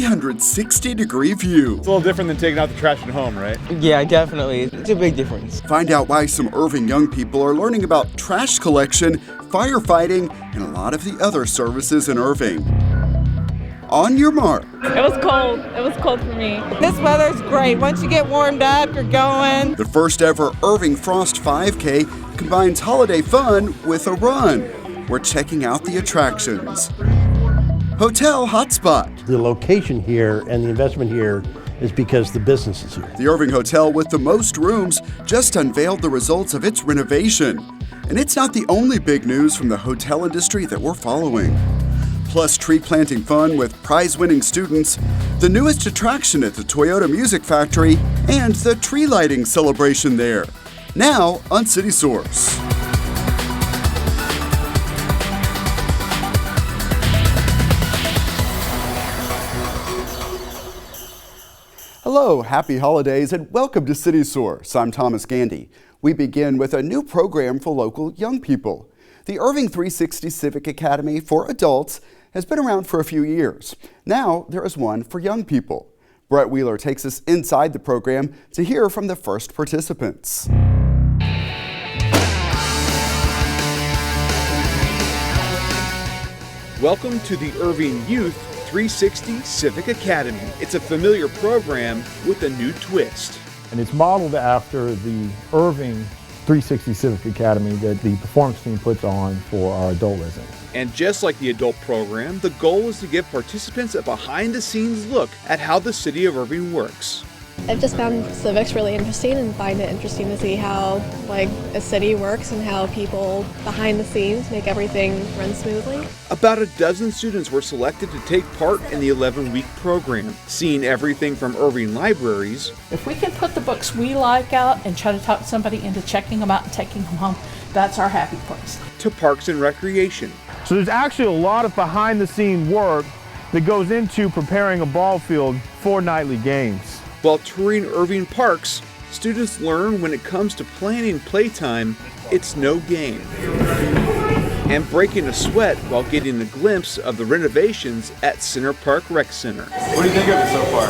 360-degree view. It's a little different than taking out the trash at home, right? Yeah, definitely. It's a big difference. Find out why some Irving young people are learning about trash collection, firefighting, and a lot of the other services in Irving. On your mark. It was cold. It was cold for me. This weather's great. Once you get warmed up, you're going. The first ever Irving Frost 5K combines holiday fun with a run. We're checking out the attractions. Hotel hotspot. The location here and the investment here is because the business is here. The Irving Hotel with the most rooms just unveiled the results of its renovation. And it's not the only big news from the hotel industry that we're following. Plus tree planting fun with prize-winning students, the newest attraction at the Toyota Music Factory, and the tree lighting celebration there. Now on City Source. Hello, happy holidays, and welcome to City Source. I'm Thomas Gandy. We begin with a new program for local young people. The Irving 360 Civic Academy for adults has been around for a few years. Now there is one for young people. Brett Wheeler takes us inside the program to hear from the first participants. Welcome to the Irving Youth 360 Civic Academy. It's a familiar program with a new twist. And it's modeled after the Irving 360 Civic Academy that the performance team puts on for our adult residents. And just like the adult program, the goal is to give participants a behind-the-scenes look at how the city of Irving works. I've just found civics really interesting and find it interesting to see how a city works and how people behind the scenes make everything run smoothly. About a dozen students were selected to take part in the 11-week program, seeing everything from Irving libraries. If we can put the books we like out and try to talk somebody into checking them out and taking them home, that's our happy place. To parks and recreation. So there's actually a lot of behind-the-scene work that goes into preparing a ball field for nightly games. While touring Irving parks, students learn when it comes to planning playtime, it's no game. And breaking a sweat while getting a glimpse of the renovations at Center Park Rec Center. What do you think of it so far?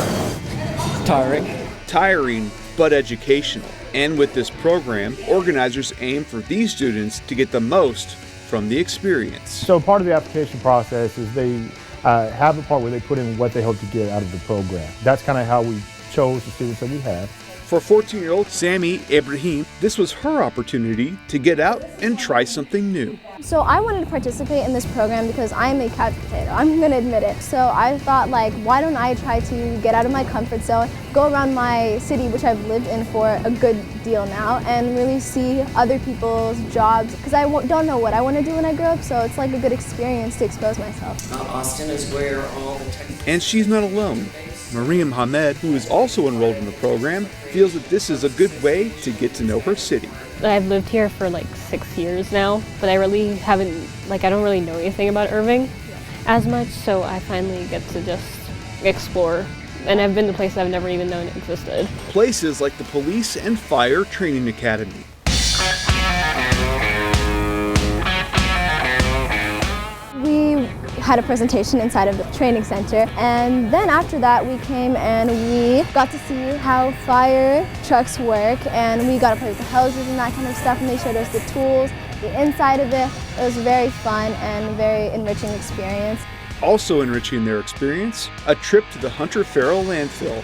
Tiring, but educational. And with this program, organizers aim for these students to get the most from the experience. So part of the application process is they have a part where they put in what they hope to get out of the program. That's kind of how we chose the students that we have. For 14-year-old Sammy Ibrahim, this was her opportunity to get out and try something new. So I wanted to participate in this program because I'm a couch potato. I'm going to admit it. So I thought, why don't I try to get out of my comfort zone, go around my city, which I've lived in for a good deal now, and really see other people's jobs, because I don't know what I want to do when I grow up, so it's like a good experience to expose myself. Austin is where all the And she's not alone. Mariam Hamed, who is also enrolled in the program, feels that this is a good way to get to know her city. I've lived here for 6 years now, but I really haven't, I don't really know anything about Irving as much, so I finally get to just explore. And I've been to places I've never even known existed. Places like the Police and Fire Training Academy. We had a presentation inside of the training center, and then after that we came and we got to see how fire trucks work, and we got to play with the hoses and that kind of stuff, and they showed us the tools, the inside of it. It was very fun and very enriching experience. Also enriching their experience, a trip to the Hunter Farrell landfill.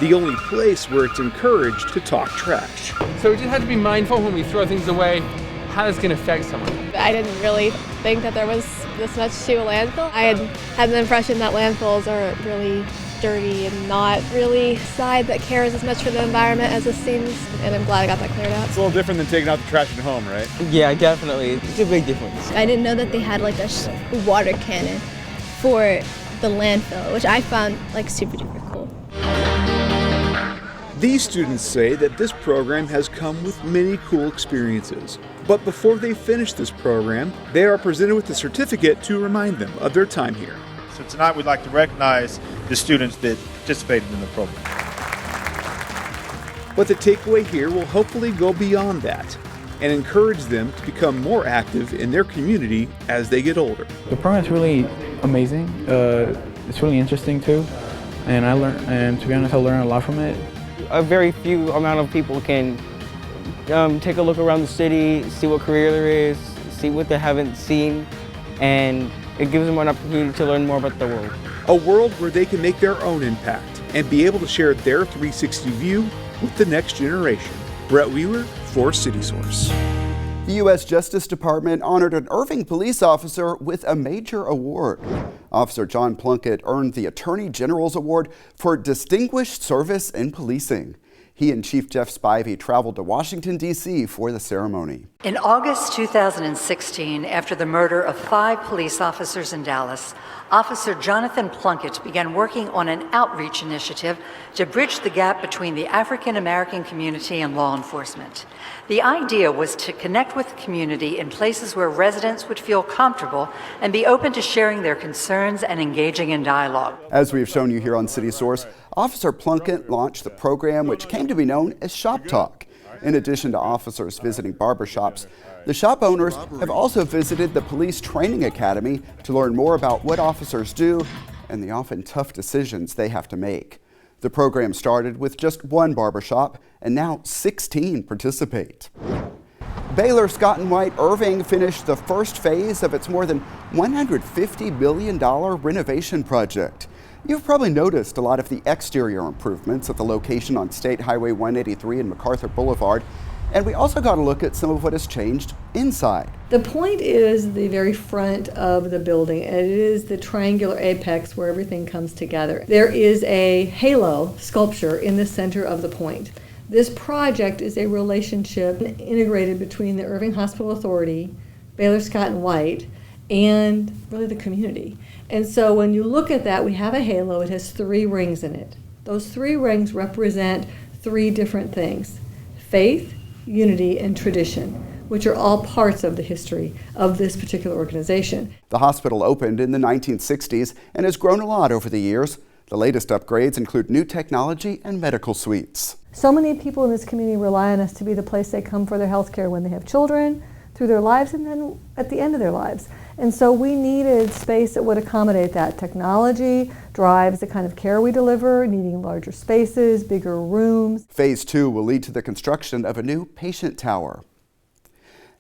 The only place where it's encouraged to talk trash. So we just have to be mindful when we throw things away, how it's going to affect someone. I didn't really think that there was this much to a landfill. I had the impression that landfills are really dirty and not really a side that cares as much for the environment as it seems, and I'm glad I got that cleared out. It's a little different than taking out the trash at home, right? Yeah, definitely. It's a big difference. I didn't know that they had a water cannon for the landfill, which I found super duper cool. These students say that this program has come with many cool experiences. But before they finish this program, they are presented with a certificate to remind them of their time here. So tonight we'd like to recognize the students that participated in the program. But the takeaway here will hopefully go beyond that and encourage them to become more active in their community as they get older. The program is really amazing. It's really interesting too, and to be honest, I learned a lot from it. A very few amount of people can take a look around the city, see what career there is, see what they haven't seen, and it gives them an opportunity to learn more about the world. A world where they can make their own impact and be able to share their 360 view with the next generation. Brett Wheeler for CitySource. The U.S. Justice Department honored an Irving police officer with a major award. Officer John Plunkett earned the Attorney General's Award for Distinguished Service in Policing. He and Chief Jeff Spivey traveled to Washington, D.C. for the ceremony. In August 2016, after the murder of 5 police officers in Dallas, Officer Jonathan Plunkett began working on an outreach initiative to bridge the gap between the African American community and law enforcement. The idea was to connect with the community in places where residents would feel comfortable and be open to sharing their concerns and engaging in dialogue. As we've shown you here on CitySource, Officer Plunkett launched the program which came to be known as Shop Talk. In addition to officers visiting barbershops, the shop owners have also visited the Police Training Academy to learn more about what officers do and the often tough decisions they have to make. The program started with just one barbershop, and now 16 participate. Baylor Scott White Irving finished the first phase of its more than $150 million renovation project. You've probably noticed a lot of the exterior improvements at the location on State Highway 183 and MacArthur Boulevard, and we also got a look at some of what has changed inside. The point is the very front of the building, and it is the triangular apex where everything comes together. There is a halo sculpture in the center of the point. This project is a relationship integrated between the Irving Hospital Authority, Baylor Scott White, and really the community. And so when you look at that, we have a halo. It has 3 rings in it. Those 3 rings represent 3 different things: faith, unity, and tradition, which are all parts of the history of this particular organization. The hospital opened in the 1960s and has grown a lot over the years. The latest upgrades include new technology and medical suites. So many people in this community rely on us to be the place they come for their health care when they have children, through their lives, and then at the end of their lives. And so we needed space that would accommodate that. Technology drives the kind of care we deliver, needing larger spaces, bigger rooms. Phase 2 will lead to the construction of a new patient tower.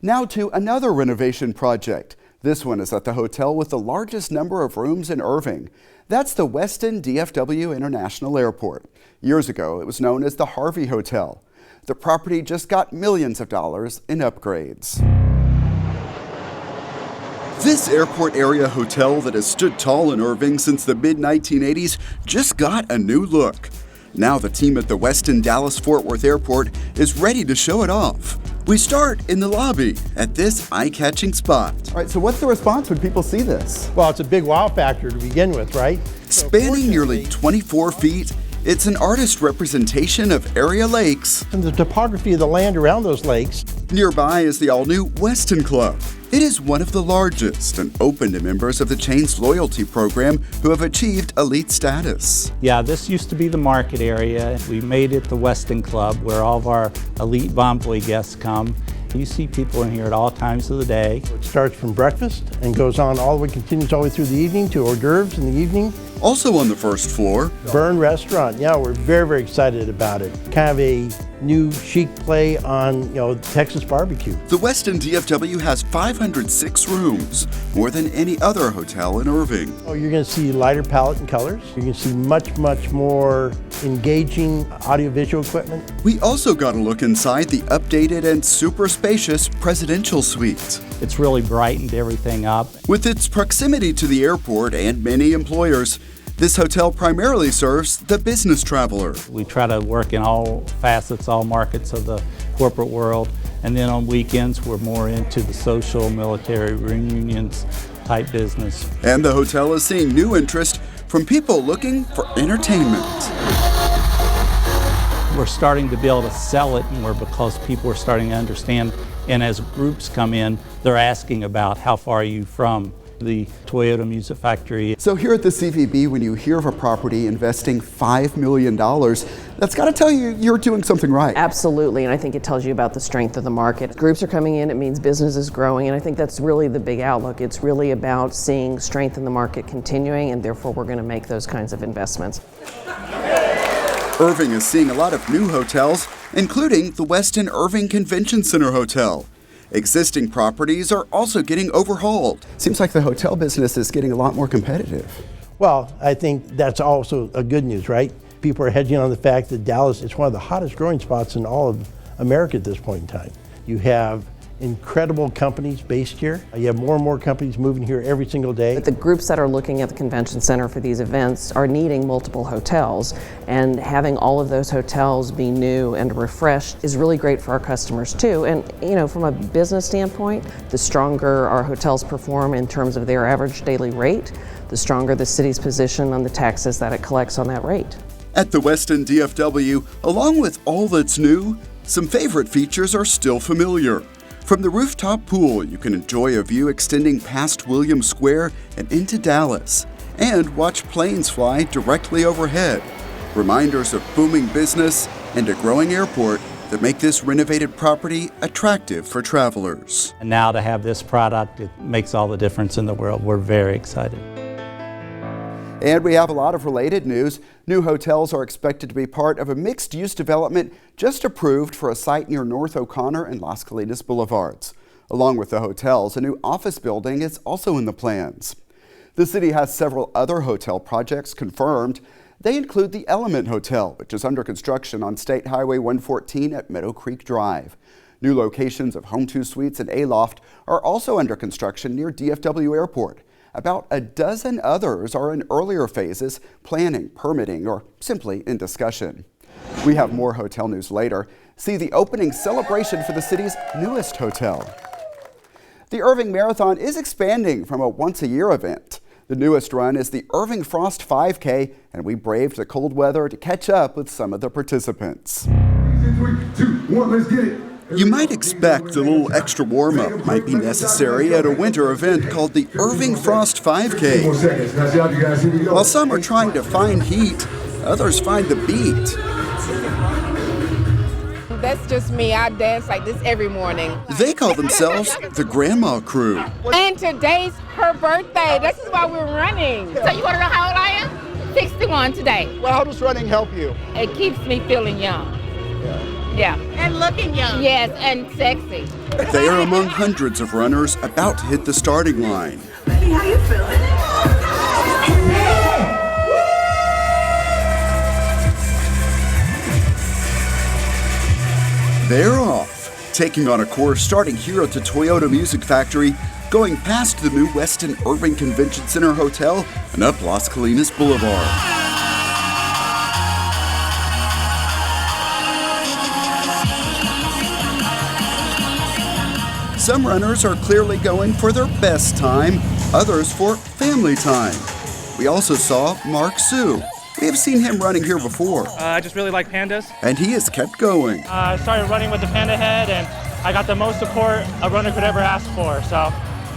Now to another renovation project. This one is at the hotel with the largest number of rooms in Irving. That's the Westin DFW International Airport. Years ago, it was known as the Harvey Hotel. The property just got millions of dollars in upgrades. This airport area hotel that has stood tall in Irving since the mid-1980s just got a new look. Now the team at the Westin Dallas-Fort Worth Airport is ready to show it off. We start in the lobby at this eye-catching spot. All right, so what's the response when people see this? Well, it's a big wow factor to begin with, right? Spanning nearly 24 feet, it's an artist representation of area lakes. And the topography of the land around those lakes. Nearby is the all-new Westin Club. It is one of the largest and open to members of the chain's loyalty program who have achieved elite status. Yeah, this used to be the market area. We made it the Westin Club where all of our elite Bonvoy guests come. You see people in here at all times of the day. It starts from breakfast and goes on all the way, continues all the way through the evening to hors d'oeuvres in the evening. Also on the first floor, Burn Restaurant. Yeah, we're very, very excited about it. Kind of a new chic play on, Texas barbecue. The Westin DFW has 506 rooms, more than any other hotel in Irving. Oh, you're going to see lighter palette and colors. You're going to see much, much more engaging audiovisual equipment. We also got a look inside the updated and super spacious presidential suite. It's really brightened everything up. With its proximity to the airport and many employers, this hotel primarily serves the business traveler. We try to work in all facets, all markets of the corporate world. And then on weekends, we're more into the social, military, reunions type business. And the hotel is seeing new interest from people looking for entertainment. We're starting to be able to sell it more because people are starting to understand. And as groups come in, they're asking about how far are you from the Toyota Music Factory. So here at the CVB, when you hear of a property investing $5 million, that's got to tell you you're doing something right. Absolutely, and I think it tells you about the strength of the market. Groups are coming in, it means business is growing, and I think that's really the big outlook. It's really about seeing strength in the market continuing, and therefore we're going to make those kinds of investments. Irving is seeing a lot of new hotels, including the Westin Irving Convention Center Hotel. Existing properties are also getting overhauled. Seems like the hotel business is getting a lot more competitive. Well, I think that's also a good news, right? People are hedging on the fact that Dallas is one of the hottest growing spots in all of America at this point in time. You have incredible companies based here. You have more and more companies moving here every single day. But the groups that are looking at the convention center for these events are needing multiple hotels, and having all of those hotels be new and refreshed is really great for our customers too. And from a business standpoint, the stronger our hotels perform in terms of their average daily rate, the stronger the city's position on the taxes that it collects on that rate. At the Westin DFW, along with all that's new, some favorite features are still familiar. From the rooftop pool, you can enjoy a view extending past Williams Square and into Dallas, and watch planes fly directly overhead. Reminders of booming business and a growing airport that make this renovated property attractive for travelers. And now to have this product, it makes all the difference in the world. We're very excited. And we have a lot of related news. New hotels are expected to be part of a mixed-use development just approved for a site near North O'Connor and Las Colinas Boulevards. Along with the hotels, a new office building is also in the plans. The city has several other hotel projects confirmed. They include the Element Hotel, which is under construction on State Highway 114 at Meadow Creek Drive. New locations of Home 2 Suites and A-Loft are also under construction near DFW Airport. About a dozen others are in earlier phases, planning, permitting, or simply in discussion. We have more hotel news later. See the opening celebration for the city's newest hotel. The Irving Marathon is expanding from a once-a-year event. The newest run is the Irving Frost 5K, and we braved the cold weather to catch up with some of the participants. 3, 2, 1, let's get it. You might expect a little extra warm-up might be necessary at a winter event called the Irving Frost 5K. While some are trying to find heat, others find the beat. That's just me. I dance like this every morning. They call themselves the Grandma Crew. And today's her birthday. This is why we're running. So you want to know how old I am? 61 today. Well, how does running help you? It keeps me feeling young. Yeah. And looking young. Yes, and sexy. They are among hundreds of runners about to hit the starting line. Hey, how you feeling? They're off, taking on a course starting here at the Toyota Music Factory, going past the new Westin Irving Convention Center Hotel and up Las Colinas Boulevard. Some runners are clearly going for their best time, others for family time. We also saw Mark Sue. We have seen him running here before. I just really like pandas. And he has kept going. I started running with the panda head, and I got the most support a runner could ever ask for. So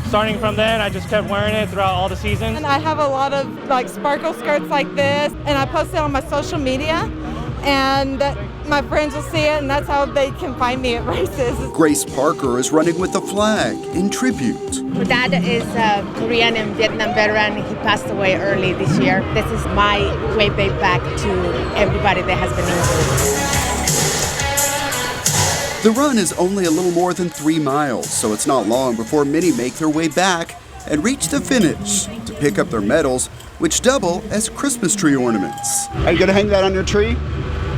starting from then, I just kept wearing it throughout all the seasons. And I have a lot of sparkle skirts like this, and I post it on my social media, and my friends will see it, and that's how they can find me at races. Grace Parker is running with the flag in tribute. My dad is a Korean and Vietnam veteran. He passed away early this year. This is my way back to everybody that has been injured. The run is only a little more than 3 miles, so it's not long before many make their way back and reach the finish to pick up their medals, which double as Christmas tree ornaments. Are you going to hang that on your tree?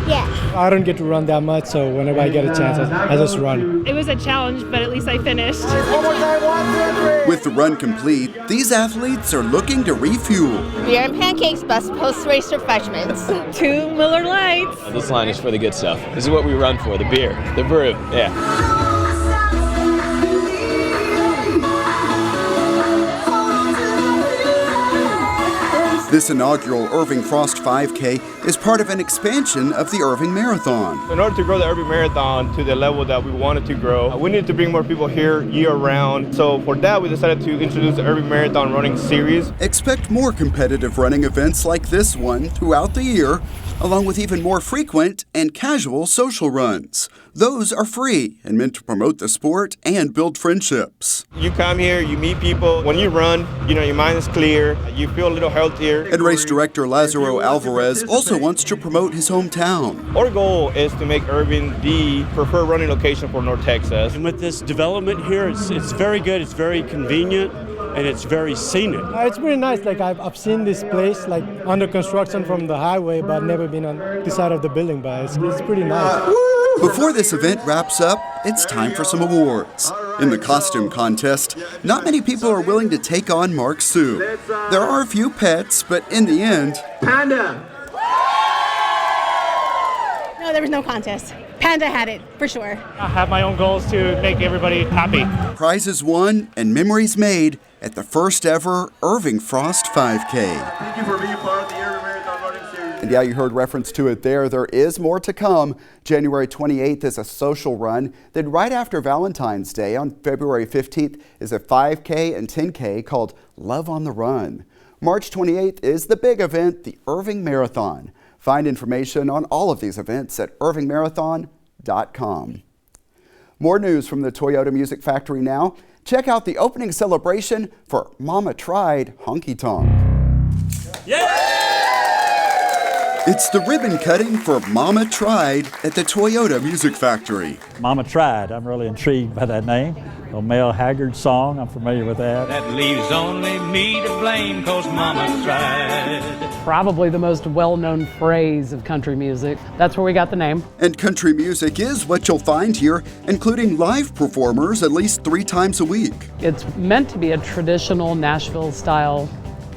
Yeah. I don't get to run that much, so whenever I get a chance, I just run. It was a challenge, but at least I finished. With the run complete, these athletes are looking to refuel. Beer and pancakes, best post-race refreshments. 2 Miller Lights. This line is for the good stuff. This is what we run for, the beer, the brew, yeah. This inaugural Irving Frost 5K is part of an expansion of the Irving Marathon. In order to grow the Irving Marathon to the level that we wanted to grow, we needed to bring more people here year-round. So for that, we decided to introduce the Irving Marathon Running Series. Expect more competitive running events like this one throughout the year, along with even more frequent and casual social runs. Those are free and meant to promote the sport and build friendships. You come here, you meet people. When you run, your mind is clear, you feel a little healthier. And race director Lazaro Alvarez also wants to promote his hometown. Our goal is to make Irving the preferred running location for North Texas. And with this development here, it's very good, it's very convenient, and it's very scenic. It's pretty nice. Like I've seen this place like under construction from the highway, but never been on this side of the building. But it's pretty nice. Before this event wraps up, it's time for some awards. In the costume contest, not many people are willing to take on Mark Sue. There are a few pets, but in the end, Panda. No, there was no contest. Panda had it, for sure. I have my own goals to make everybody happy. Prizes won and memories made at the first ever Irving Frost 5K. Thank you for being part of the Irving Marathon Running Series. And yeah, you heard reference to it there. There is more to come. January 28th is a social run. Then right after Valentine's Day on February 15th is a 5K and 10K called Love on the Run. March 28th is the big event, the Irving Marathon. Find information on all of these events at irvingmarathon.com. More news from the Toyota Music Factory now. Check out the opening celebration for Mama Tried Honky Tonk. Yeah! It's the ribbon cutting for Mama Tried at the Toyota Music Factory. Mama Tried. I'm really intrigued by that name. A Mel Haggard song. I'm familiar with that. That leaves only me to blame 'cause Mama tried. Probably the most well-known phrase of country music. That's where we got the name. And country music is what you'll find here, including live performers at least 3 times a week. It's meant to be a traditional Nashville-style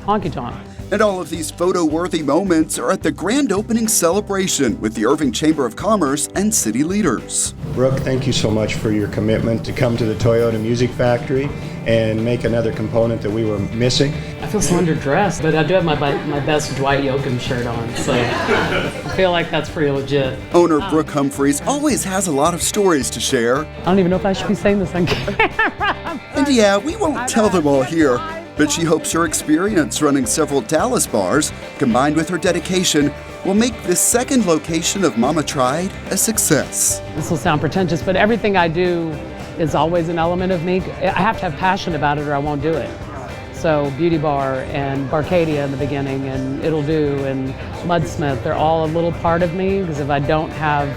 honky-tonk. And all of these photo-worthy moments are at the grand opening celebration with the Irving Chamber of Commerce and city leaders. Brooke, thank you so much for your commitment to come to the Toyota Music Factory and make another component that we were missing. I feel so underdressed, but I do have my best Dwight Yoakam shirt on, so I feel like that's pretty legit. Owner Brooke Humphreys always has a lot of stories to share. I don't even know if I should be saying this on camera. And yeah, we won't tell them all here, but she hopes her experience running several Dallas bars, combined with her dedication, will make this second location of Mama Tried a success. This will sound pretentious, but everything I do is always an element of me. I have to have passion about it or I won't do it. So Beauty Bar and Barcadia in the beginning and It'll Do and Mudsmith, they're all a little part of me, because if I don't have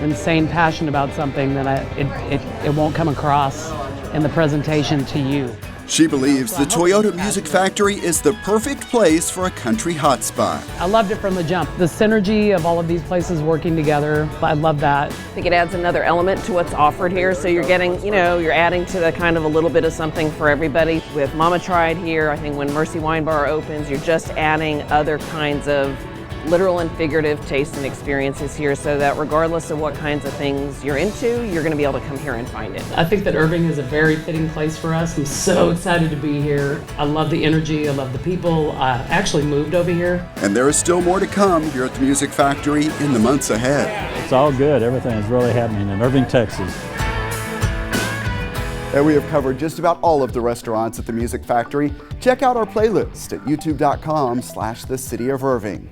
insane passion about something, then it won't come across in the presentation to you. She believes the Toyota Music Factory is the perfect place for a country hotspot. I loved it from the jump. The synergy of all of these places working together, I love that. I think it adds another element to what's offered here. So you're getting, you're adding to the kind of a little bit of something for everybody. With Mama Tried here, I think when Mercy Wine Bar opens, you're just adding other kinds of literal and figurative tastes and experiences here, so that regardless of what kinds of things you're into, you're going to be able to come here and find it. I think that Irving is a very fitting place for us. I'm so excited to be here. I love the energy, I love the people. I actually moved over here. And there is still more to come here at the Music Factory in the months ahead. It's all good. Everything is really happening in Irving, Texas. And we have covered just about all of the restaurants at the Music Factory. Check out our playlist at youtube.com/thecityof-Irving.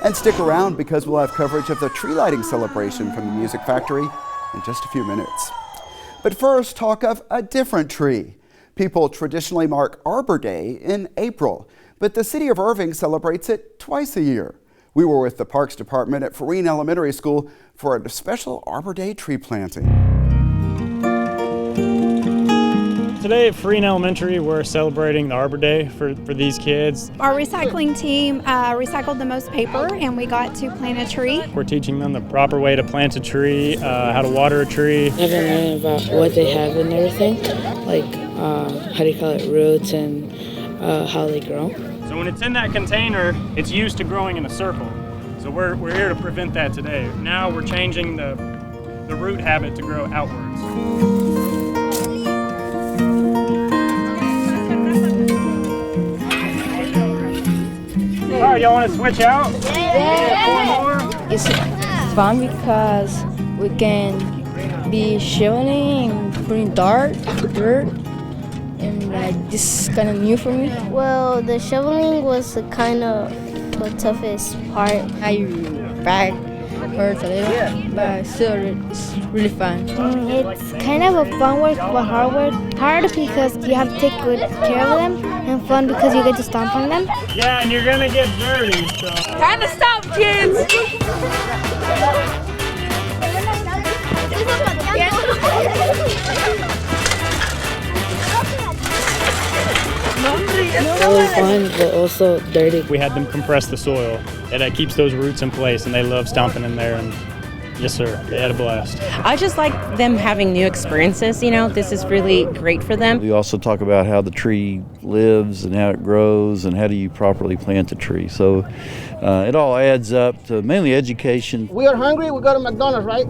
And stick around because we'll have coverage of the tree lighting celebration from the Music Factory in just a few minutes. But first, talk of a different tree. People traditionally mark Arbor Day in April, but the city of Irving celebrates it twice a year. We were with the Parks Department at Farine Elementary School for a special Arbor Day tree planting. Today at Farine Elementary, we're celebrating the Arbor Day for these kids. Our recycling team recycled the most paper and we got to plant a tree. We're teaching them the proper way to plant a tree, how to water a tree. I've been learning about what they have and everything, like how do you call it, roots and how they grow. So when it's in that container, it's used to growing in a circle. So we're here to prevent that today. Now we're changing the root habit to grow outwards. more. Y'all want to switch out? Yeah. 4 more? It's fun because we can be shoveling and putting dirt, and this is kind of new for me. Well, the shoveling was kind of the toughest part. My back hurts a little, but still it's really fun. It's kind of a fun work, but hard work. Hard because you have to take good care of them, and fun because you get to stomp on them. Yeah, and you're gonna get dirty, so. Time to stop, kids! Really fun, but also dirty. We had them compress the soil, and it keeps those roots in place, and they love stomping in there. And yes, sir, they had a blast. I just like them having new experiences. You know, this is really great for them. We also talk about how the tree lives and how it grows and how do you properly plant the tree. So it all adds up to mainly education. We are hungry, we go to McDonald's, right?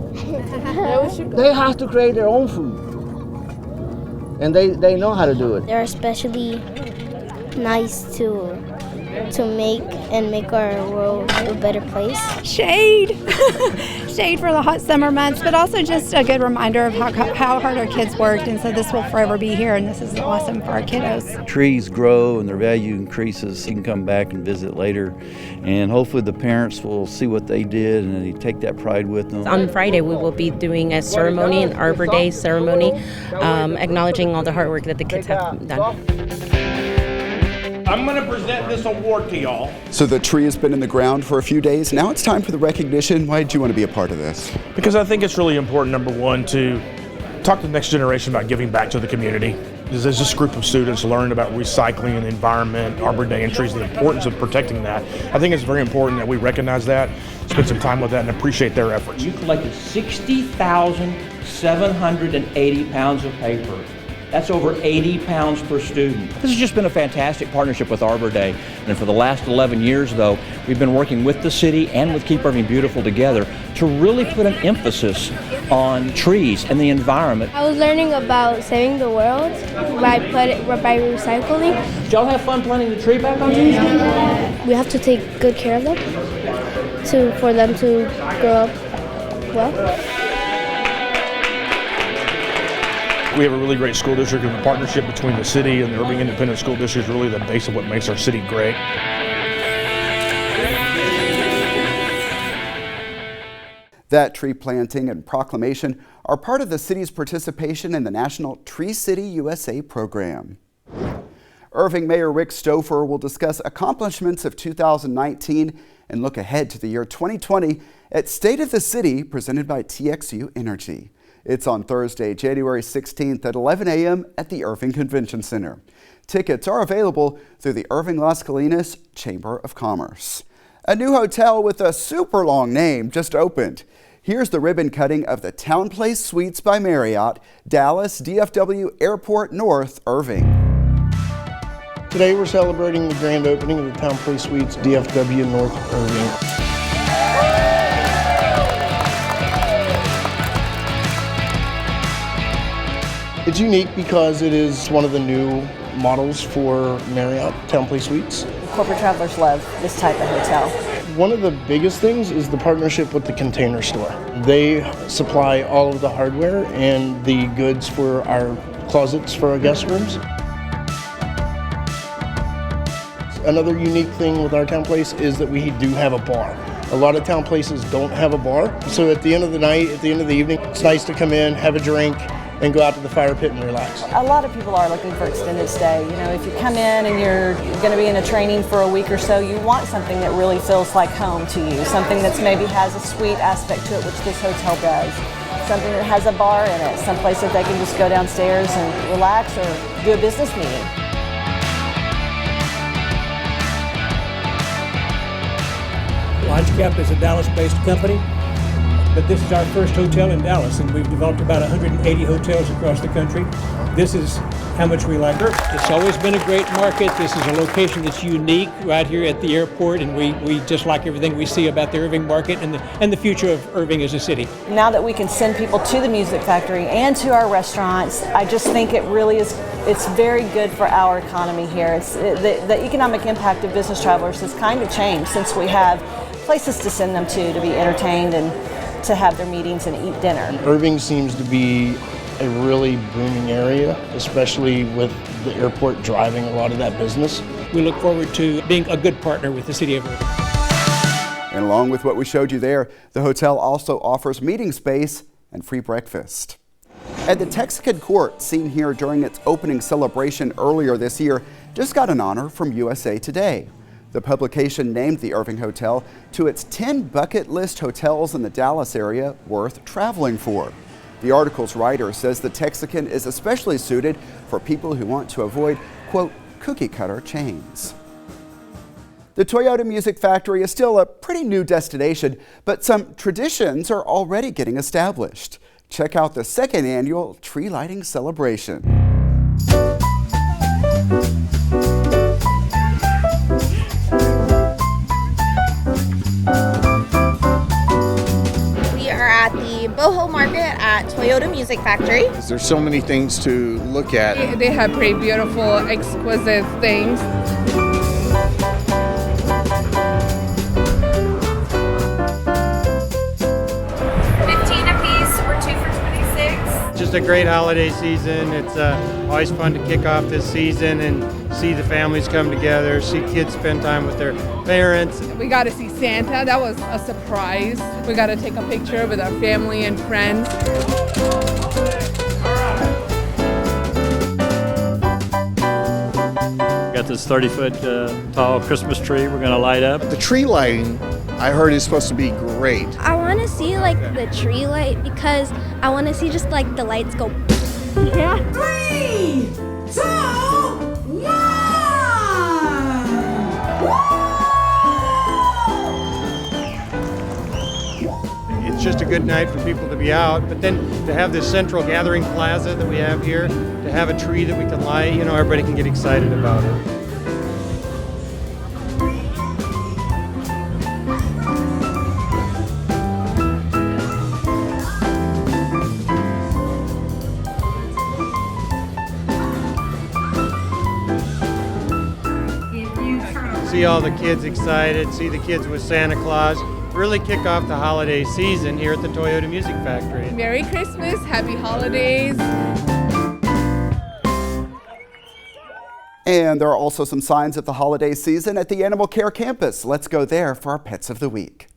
They have to create their own food. And they know how to do it. They're especially nice to make our world a better place. Shade. Shade for the hot summer months, but also just a good reminder of how hard our kids worked, and so this will forever be here, and this is awesome for our kiddos. Trees grow and their value increases. You can come back and visit later, and hopefully the parents will see what they did and they take that pride with them. On Friday, we will be doing a ceremony, an Arbor Day ceremony, acknowledging all the hard work that the kids have done. I'm going to present this award to y'all. So the tree has been in the ground for a few days. Now it's time for the recognition. Why did you want to be a part of this? Because I think it's really important, number one, to talk to the next generation about giving back to the community. As this group of students learned about recycling and the environment, Arbor Day and trees, the importance of protecting that, I think it's very important that we recognize that, spend some time with that, and appreciate their efforts. You collected 60,780 pounds of paper. That's over 80 pounds per student. This has just been a fantastic partnership with Arbor Day. And for the last 11 years, though, we've been working with the city and with Keep Irving Beautiful together to really put an emphasis on trees and the environment. I was learning about saving the world by recycling. Did y'all have fun planting the tree back on Tuesday? We have to take good care of them for them to grow up well. We have a really great school district, and the partnership between the city and the Irving Independent School District is really the base of what makes our city great. That tree planting and proclamation are part of the city's participation in the National Tree City USA program. Irving Mayor Rick Stouffer will discuss accomplishments of 2019 and look ahead to the year 2020 at State of the City, presented by TXU Energy. It's on Thursday, January 16th at 11 a.m. at the Irving Convention Center. Tickets are available through the Irving Las Colinas Chamber of Commerce. A new hotel with a super long name just opened. Here's the ribbon cutting of the Town Place Suites by Marriott, Dallas DFW Airport North, Irving. Today we're celebrating the grand opening of the Town Place Suites DFW North Irving. It's unique because it is one of the new models for Marriott Town Place Suites. Corporate travelers love this type of hotel. One of the biggest things is the partnership with the Container Store. They supply all of the hardware and the goods for our closets for our guest rooms. Another unique thing with our Town Place is that we do have a bar. A lot of town places don't have a bar, so at the end of the night, at the end of the evening, it's nice to come in, have a drink, and go out to the fire pit and relax. A lot of people are looking for extended stay. You know, if you come in and you're going to be in a training for a week or so, you want something that really feels like home to you, something that's maybe has a suite aspect to it, which this hotel does. Something that has a bar in it, someplace that they can just go downstairs and relax or do a business meeting. LaunchCap is a Dallas-based company. but this is our first hotel in Dallas, and we've developed about 180 hotels across the country. This is how much we like Irving. It's always been a great market. This is a location that's unique right here at the airport, and we just like everything we see about the Irving market and the future of Irving as a city. Now that we can send people to the Music Factory and to our restaurants, I just think it really is, it's very good for our economy here. The economic impact of business travelers has kind of changed since we have places to send them to be entertained and to have their meetings and eat dinner. Irving seems to be a really booming area, especially with the airport driving a lot of that business. We look forward to being a good partner with the city of Irving. And along with what we showed you there, the hotel also offers meeting space and free breakfast. And the Texican Court, seen here during its opening celebration earlier this year, just got an honor from USA Today. The publication named the Irving Hotel to its 10 bucket list hotels in the Dallas area worth traveling for. The article's writer says the Texican is especially suited for people who want to avoid, quote, cookie-cutter chains. The Toyota Music Factory is still a pretty new destination, but some traditions are already getting established. Check out the second annual tree lighting celebration. At the Boho Market at Toyota Music Factory. There's so many things to look at. They have pretty beautiful, exquisite things. $15 a piece or 2 for $26. Just a great holiday season. It's always fun to kick off this season and see the families come together, see kids spend time with their parents. We got to see Santa. That was a surprise. We got to take a picture with our family and friends. Got this 30-foot tall Christmas tree we're going to light up. The tree lighting, I heard, is supposed to be great. I want to see like the tree light because I want to see just like the lights go. Yeah. 3, 2, 1. It's just a good night for people to be out, but then to have this central gathering plaza that we have here, to have a tree that we can light, you know, everybody can get excited about it. See all the kids excited, see the kids with Santa Claus, really kick off the holiday season here at the Toyota Music Factory. Merry Christmas, happy holidays. And there are also some signs of the holiday season at the Animal Care campus. Let's go there for our Pets of the Week.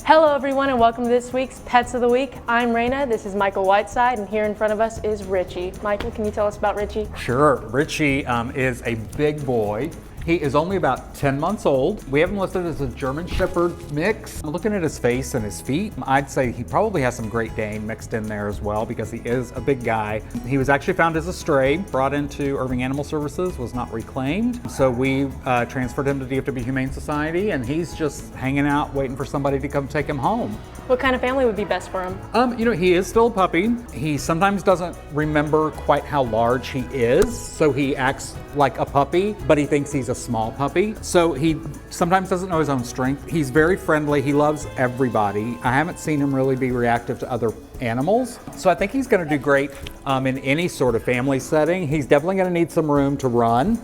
Hello everyone and welcome to this week's Pets of the Week. I'm Raina, this is Michael Whiteside, and here in front of us is Richie. Michael, can you tell us about Richie? Sure. Richie is a big boy. He is only about 10 months old. We have him listed as a German Shepherd mix. Looking at his face and his feet, I'd say he probably has some Great Dane mixed in there as well because he is a big guy. He was actually found as a stray, brought into Irving Animal Services, was not reclaimed. So we transferred him to DFW Humane Society, and he's just hanging out waiting for somebody to come take him home. What kind of family would be best for him? You know, he is still a puppy. He sometimes doesn't remember quite how large he is, so he acts like a puppy, but he thinks he's a small puppy. So he sometimes doesn't know his own strength. He's very friendly. He loves everybody. I haven't seen him really be reactive to other animals. So I think he's going to do great in any sort of family setting. He's definitely going to need some room to run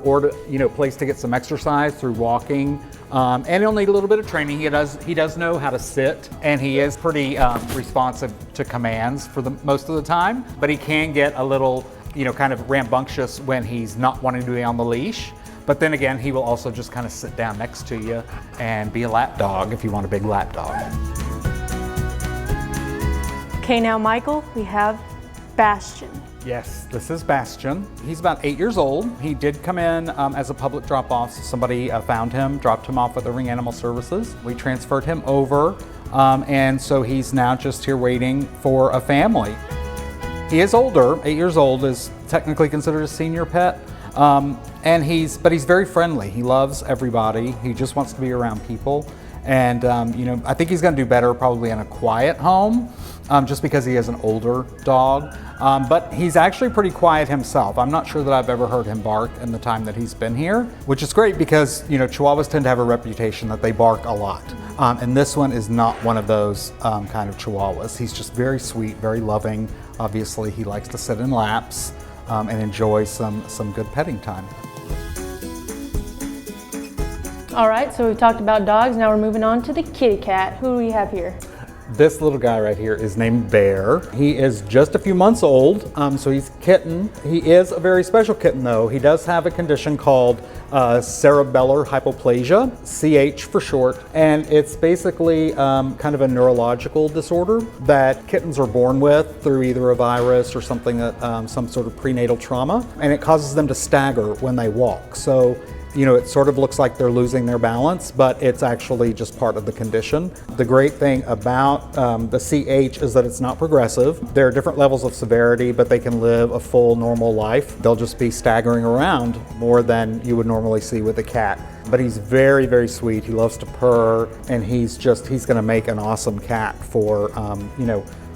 or to, you know, place to get some exercise through walking. And he'll need a little bit of training. He does know how to sit, and he is pretty responsive to commands for the most of the time, but he can get a little, you know, kind of rambunctious when he's not wanting to be on the leash. But then again, he will also just kind of sit down next to you and be a lap dog if you want a big lap dog. Okay, now Michael, we have Bastion. Yes, this is Bastion. He's about 8 years old. He did come in as a public drop-off. Somebody found him, dropped him off with Irving Animal Services. We transferred him over, and so he's now just here waiting for a family. He is older. 8 years old is technically considered a senior pet, but he's very friendly. He loves everybody. He just wants to be around people. And I think he's going to do better probably in a quiet home, just because he is an older dog. But he's actually pretty quiet himself. I'm not sure that I've ever heard him bark in the time that he's been here, which is great because Chihuahuas tend to have a reputation that they bark a lot. And this one is not one of those kind of Chihuahuas. He's just very sweet, very loving. Obviously, he likes to sit in laps and enjoy some good petting time. All right, so we've talked about dogs. Now we're moving on to the kitty cat. Who do we have here? This little guy right here is named Bear. He is just a few months old, so he's a kitten. He is a very special kitten though. He does have a condition called cerebellar hypoplasia, CH for short, and it's basically kind of a neurological disorder that kittens are born with through either a virus or something, some sort of prenatal trauma, and it causes them to stagger when they walk. So it sort of looks like they're losing their balance, but it's actually just part of the condition. The great thing about the CH is that it's not progressive. There are different levels of severity, but they can live a full normal life. They'll just be staggering around more than you would normally see with a cat. But he's very, very sweet. He loves to purr, and he's gonna make an awesome cat for,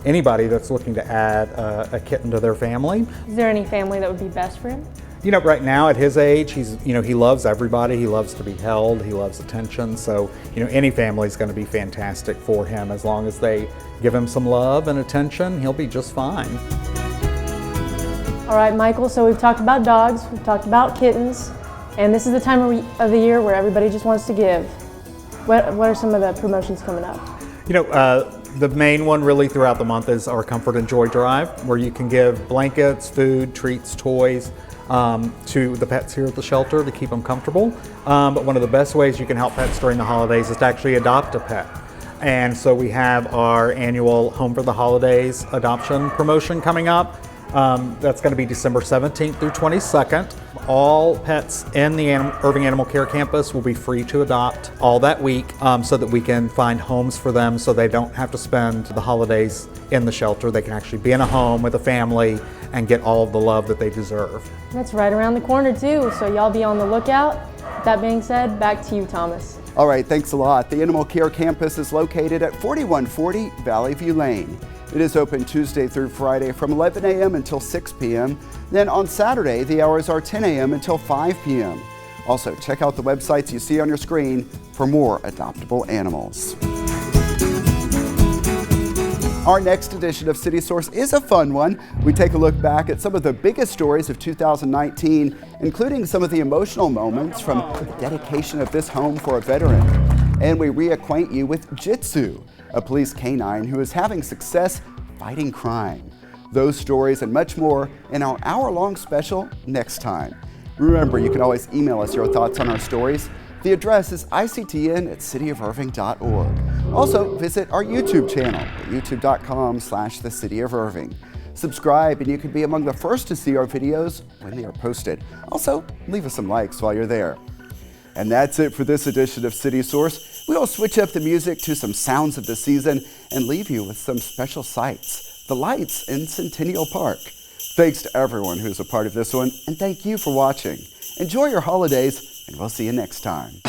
anybody that's looking to add a kitten to their family. Is there any family that would be best for him? Right now at his age, he loves everybody. He loves to be held. He loves attention. So, any family is going to be fantastic for him as long as they give him some love and attention. He'll be just fine. All right, Michael. So we've talked about dogs. We've talked about kittens, and this is the time of the year where everybody just wants to give. What are some of the promotions coming up? The main one really throughout the month is our Comfort and Joy Drive, where you can give blankets, food, treats, toys, to the pets here at the shelter to keep them comfortable. But one of the best ways you can help pets during the holidays is to actually adopt a pet. And so we have our annual Home for the Holidays adoption promotion coming up. That's going to be December 17th through 22nd. All pets in the Irving Animal Care Campus will be free to adopt all that week, so that we can find homes for them so they don't have to spend the holidays in the shelter. They can actually be in a home with a family and get all of the love that they deserve. That's right around the corner too, so y'all be on the lookout. That being said, back to you, Thomas. All right, thanks a lot. The Animal Care Campus is located at 4140 Valley View Lane. It is open Tuesday through Friday from 11 a.m. until 6 p.m. Then on Saturday, the hours are 10 a.m. until 5 p.m. Also, check out the websites you see on your screen for more adoptable animals. Our next edition of City Source is a fun one. We take a look back at some of the biggest stories of 2019, including some of the emotional moments from the dedication of this home for a veteran. And we reacquaint you with Jitsu, a police canine who is having success fighting crime. Those stories and much more in our hour-long special next time. Remember, you can always email us your thoughts on our stories. The address is ictn@cityofirving.org. Also, visit our YouTube channel at youtube.com/thecityofirving. Subscribe and you can be among the first to see our videos when they are posted. Also, leave us some likes while you're there. And that's it for this edition of City Source. We will switch up the music to some sounds of the season and leave you with some special sights, the lights in Centennial Park. Thanks to everyone who's a part of this one, and thank you for watching. Enjoy your holidays, and we'll see you next time.